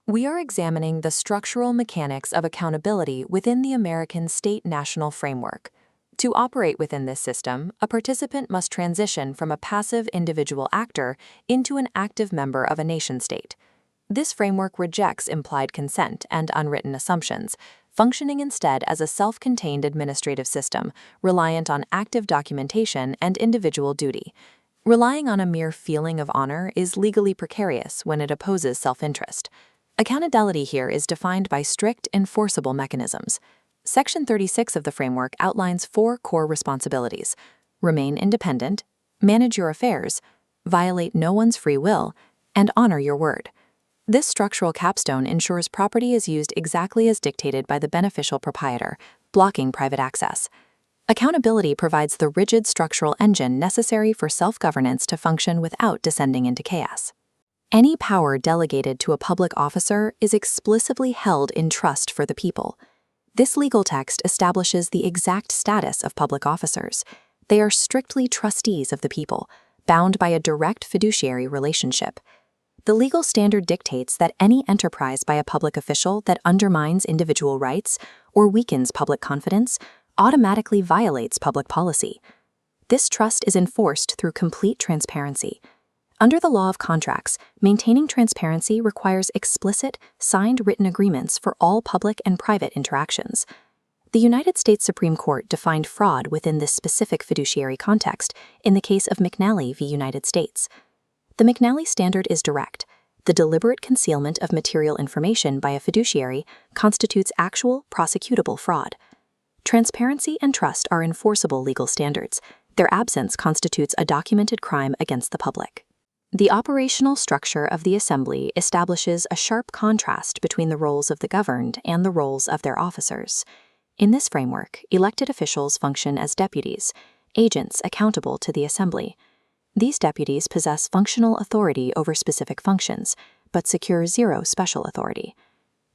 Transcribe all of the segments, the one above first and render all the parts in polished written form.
We are examining the structural mechanics of accountability within the American state-national framework. To operate within this system, a participant must transition from a passive individual actor into an active member of a nation-state. This framework rejects implied consent and unwritten assumptions, functioning instead as a self-contained administrative system reliant on active documentation and individual duty. Relying on a mere feeling of honor is legally precarious when it opposes self-interest. Accountability here is defined by strict, enforceable mechanisms. Section 36 of the framework outlines 4 core responsibilities: remain independent, manage your affairs, violate no one's free will, and honor your word. This structural capstone ensures property is used exactly as dictated by the beneficial proprietor, blocking private access. Accountability provides the rigid structural engine necessary for self-governance to function without descending into chaos. Any power delegated to a public officer is explicitly held in trust for the people. This legal text establishes the exact status of public officers. They are strictly trustees of the people, bound by a direct fiduciary relationship. The legal standard dictates that any enterprise by a public official that undermines individual rights or weakens public confidence automatically violates public policy. This trust is enforced through complete transparency. Under the law of contracts, maintaining transparency requires explicit, signed written agreements for all public and private interactions. The United States Supreme Court defined fraud within this specific fiduciary context in the case of McNally v. United States. The McNally standard is direct. The deliberate concealment of material information by a fiduciary constitutes actual, prosecutable fraud. Transparency and trust are enforceable legal standards. Their absence constitutes a documented crime against the public. The operational structure of the Assembly establishes a sharp contrast between the roles of the governed and the roles of their officers. In this framework, elected officials function as deputies, agents accountable to the Assembly. These deputies possess functional authority over specific functions, but secure zero special authority.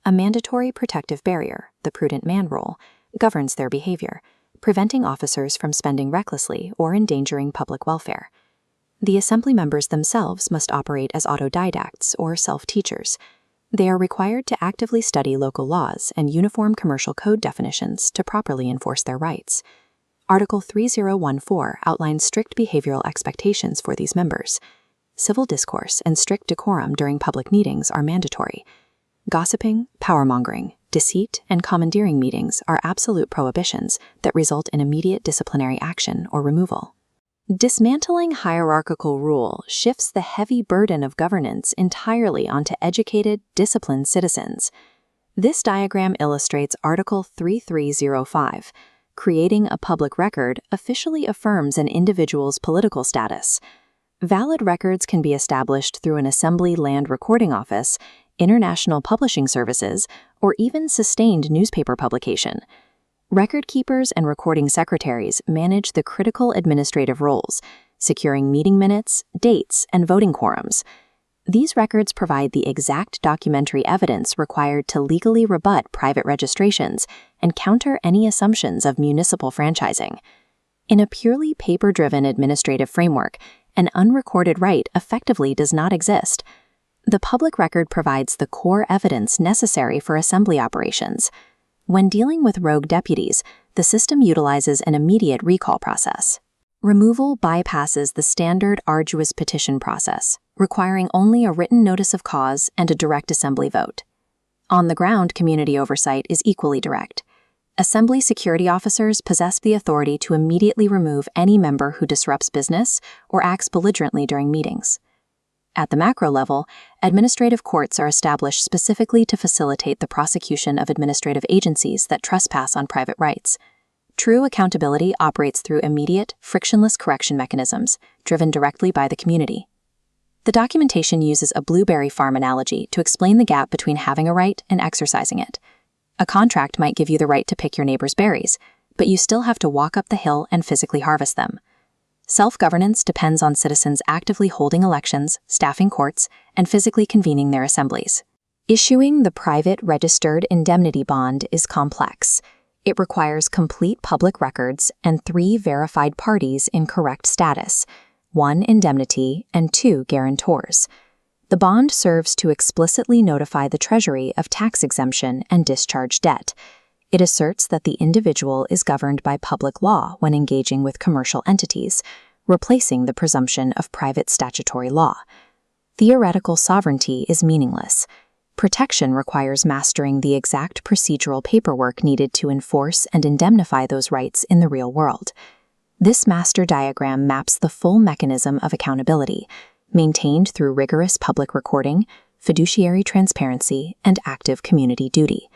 A mandatory protective barrier, the prudent man rule, governs their behavior, preventing officers from spending recklessly or endangering public welfare. The Assembly members themselves must operate as autodidacts or self-teachers. They are required to actively study local laws and uniform commercial code definitions to properly enforce their rights. Article 3014 outlines strict behavioral expectations for these members. Civil discourse and strict decorum during public meetings are mandatory. Gossiping, power-mongering, deceit, and commandeering meetings are absolute prohibitions that result in immediate disciplinary action or removal. Dismantling hierarchical rule shifts the heavy burden of governance entirely onto educated, disciplined citizens. This diagram illustrates Article 3305. Creating a public record officially affirms an individual's political status. Valid records can be established through an Assembly Land Recording Office, international publishing services, or even sustained newspaper publication. Record keepers and recording secretaries manage the critical administrative roles, securing meeting minutes, dates, and voting quorums. These records provide the exact documentary evidence required to legally rebut private registrations and counter any assumptions of municipal franchising. In a purely paper-driven administrative framework, an unrecorded right effectively does not exist. The public record provides the core evidence necessary for Assembly operations. When dealing with rogue deputies, the system utilizes an immediate recall process. Removal bypasses the standard arduous petition process, requiring only a written notice of cause and a direct Assembly vote. On the ground, community oversight is equally direct. Assembly security officers possess the authority to immediately remove any member who disrupts business or acts belligerently during meetings. At the macro level, administrative courts are established specifically to facilitate the prosecution of administrative agencies that trespass on private rights. True accountability operates through immediate, frictionless correction mechanisms, driven directly by the community. The documentation uses a blueberry farm analogy to explain the gap between having a right and exercising it. A contract might give you the right to pick your neighbor's berries, but you still have to walk up the hill and physically harvest them. Self-governance depends on citizens actively holding elections, staffing courts, and physically convening their assemblies. Issuing the private registered indemnity bond is complex. It requires complete public records and 3 verified parties in correct status, 1 indemnity and 2 guarantors. The bond serves to explicitly notify the Treasury of tax exemption and discharge debt. It asserts that the individual is governed by public law when engaging with commercial entities, replacing the presumption of private statutory law. Theoretical sovereignty is meaningless. Protection requires mastering the exact procedural paperwork needed to enforce and indemnify those rights in the real world. This master diagram maps the full mechanism of accountability, maintained through rigorous public recording, fiduciary transparency, and active community duty.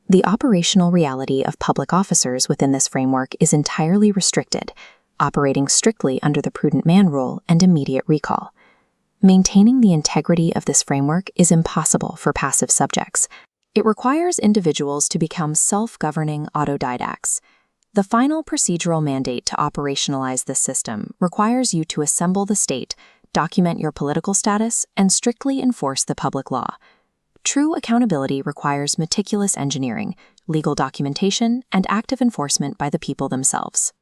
The operational reality of public officers within this framework is entirely restricted, operating strictly under the prudent man rule and immediate recall. Maintaining the integrity of this framework is impossible for passive subjects. It requires individuals to become self-governing autodidacts. The final procedural mandate to operationalize this system requires you to assemble the state, document your political status, and strictly enforce the public law. True accountability requires meticulous engineering, legal documentation, and active enforcement by the people themselves.